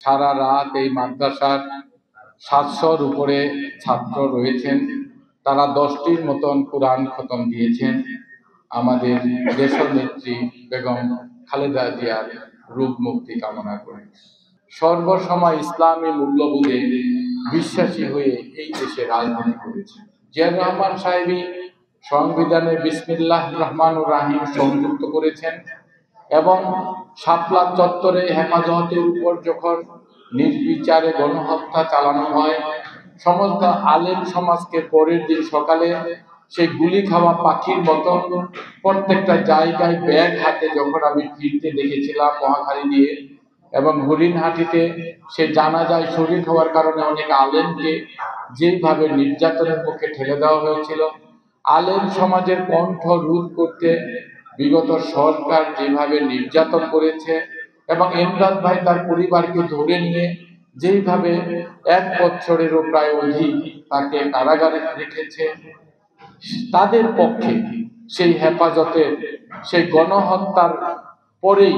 সারা রাত এই মাদ্রাসার 700-র উপরে ছাত্র রয়েছেন। তারা 10টির মতন কোরআন খতম দিয়েছেন। আমাদের দেশনেত্রী বেগম খালেদা জিয়ার রূপ মুক্তি কামনা করে সর্বসময় ইসলামী মূল্যবোধে বিশ্বাসী হয়ে এই দেশে রাজনীতি করেছে। জিয়াউর রহমান সাহেবী সংবিধানে বিসমিল্লাহির রহমানির রহিম সংযুক্ত করেছেন এবং শাপলা চত্বরে হেফাজতের উপর যখন নির্বিচারে গণহত্যা চালানো হয়, সমস্ত আলেম সমাজকে পরের দিন সকালে সেই গুলি খাওয়া পাখির মতন প্রত্যেকটা জায়গায় ব্যাগ হাতে যখন আমি ফিরতে দেখেছিলাম মহাখালী দিয়ে, এবং হরিণহাটিতে সে জানাজায় শরীর হওয়ার কারণে অনেক আলেমকে যেইভাবে নির্যাতনের মুখে ঠেলে দেওয়া হয়েছিল, আলেম সমাজের কণ্ঠ রোধ করতে বিগত সরকার যেভাবে নির্যাতন করেছে এবং এমদাদ ভাই তার পরিবারকে ধরে নিয়ে যেইভাবে 1 বছরেরও প্রায় অধিক তাকে কারাগারে রেখেছে, তাদের পক্ষে সেই হেফাজতের সেই গণহত্যার পরেই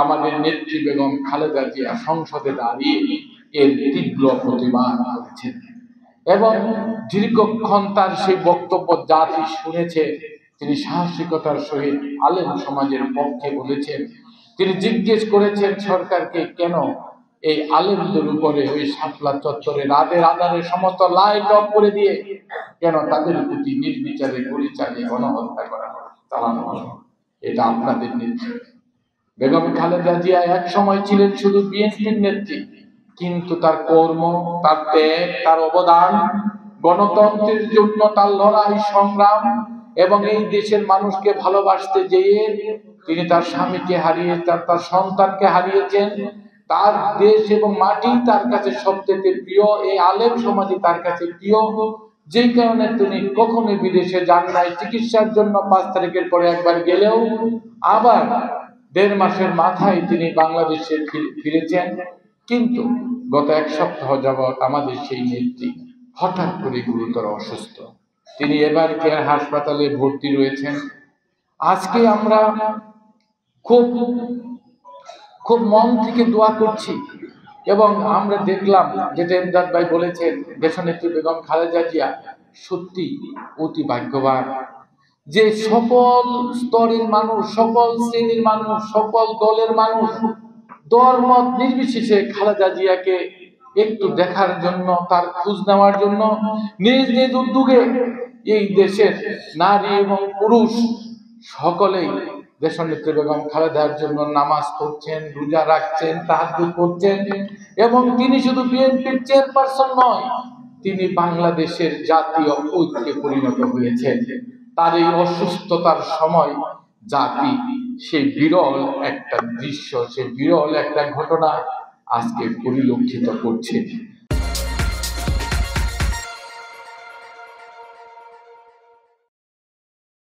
আমাদের নেত্রী বেগম খালেদা জিয়া সংসদে দাঁড়িয়ে এর তীব্র প্রতিবাদ করেছেন এবং দীর্ঘক্ষণ তার সেই বক্তব্য জাতি শুনেছে। তিনি সাহসিকতার সহিত আলেম সমাজের পক্ষে বলেছেন। তিনি জিজ্ঞেস করেছেন সরকারকে, কেন এই আলেমদের উপরে ওই শাপলা চত্বরে রাতের আধারে সমস্ত লাইট অফ করে দিয়ে কেন তাদের প্রতি নির্বিচারে গুলি চালিয়ে গণহত্যা করা চালানো হলো? এটা আপনাদের নেত্রী বেগম খালেদা জিয়া এক সময় ছিলেন শুধু বিএনপির নেত্রী, কিন্তু তার কর্ম, তার ত্যাগ, তার অবদান, গণতন্ত্রের জন্য তার লড়াই সংগ্রাম এবং এই দেশের মানুষকে ভালোবাসতে যেয়ে তিনি তার স্বামীকে হারিয়ে তার সন্তানকে হারিয়েছেন। তার দেশ এবং মাটি তার কাছে সবচেয়ে প্রিয়, এই আলেম সমাজই তার কাছে প্রিয়, যেই কারণে তিনি কখনো বিদেশে যান নাই। চিকিৎসার জন্য 5 তারিখের পরে একবার গেলেও আবার 1.5 মাসের মাথায় তিনি বাংলাদেশে ফিরেছেন। কিন্তু গত 1 সপ্তাহ যাবৎ আমাদের সেই নেত্রী হঠাৎ করে গুরুতর অসুস্থ। তিনি এবার কেয়ার হাসপাতালে ভর্তি রয়েছেন। আজকে আমরা খুব মন থেকে দোয়া করছি এবং আমরা দেখলাম যেটা এমদাদ ভাই বলেছেন, দেশনেত্রী বেগম খালেদা জিয়া সত্যি অতি ভাগ্যবান যে সকল স্তরের মানুষ, সকল শ্রেণীর মানুষ, সকল দলের মানুষ, দলমত নির্বিশেষে খালেদা জিয়াকে একটু দেখার জন্য, তার খোঁজ নেওয়ার জন্য নিজ নিজ উদ্যোগে এই দেশের নারী এবং পুরুষ সকলেই দেশনেত্রী বেগম খালেদার জন্য নামাজ পড়ছেন, রোজা রাখছেন, তাহাজ্জুদ করছেন এবং তিনি শুধু বিএনপির চেয়ারপারসন নয়, তিনি বাংলাদেশের জাতীয় ঐক্যে পরিণত হয়েছেন। তার এই অসুস্থতার সময় জাতি সেই বিরল একটা দৃশ্য, সেই বিরল একটা ঘটনা আজকে পরিলক্ষিত করছে।